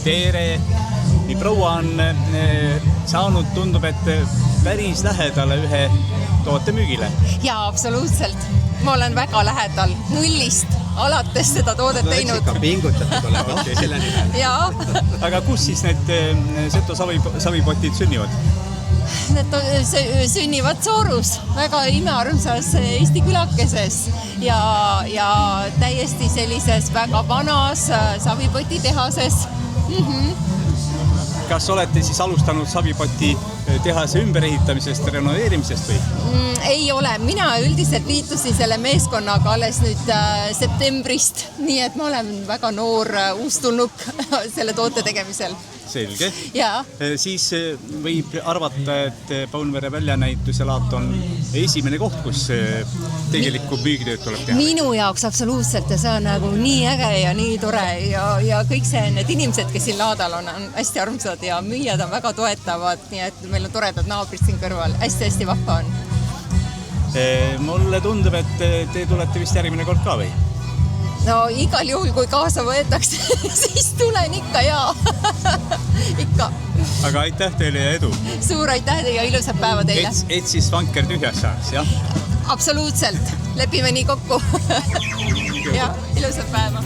tere! Nii proua on saanud, tundub, et päris lähedale ühe toote müügile. Jaa, absoluutselt. Ma olen väga lähedal, nullist alates seda toodet teinud. Ikka pingutatud olema selle nimel. Jaa. Aga kus siis need Seto savipotid sünnivad? Need sünnivad Soorus, väga imearmsas Eesti külakeses ja täiesti sellises väga vanas savipotitehases. Kas olete siis alustanud savipoti tehase ümberehitamisest, renoveerimisest või? Ei ole, mina üldiselt liitusin selle meeskonnaga alles nüüd septembrist, nii et ma olen väga noor uustulnuk selle toote tegemisel. Selge. Jaa. Siis võib arvata, et Paunvere väljanäituselaat on esimene koht, kus tegelikku müügitööd tuleb teha. Minu jaoks absoluutselt ja see on nagu nii äge ja nii tore ja kõik need inimesed, kes siin laadal on hästi armsad ja müüjad on väga toetavad, nii et meil on toredad naabrid siin kõrval. Hästi-hästi vahva on. Mulle tundub, et te tulete vist järgmine kord ka või? No igal juhul, kui kaasa võetakse, siis tulen ikka jaa. Ikka. Aga aitäh teile ja edu. Suur aitäh ja ilusat päeva teile. Et siis vanker tühjas saaks, jah? Absoluutselt. Lepime nii kokku. Ja ilusat päeva.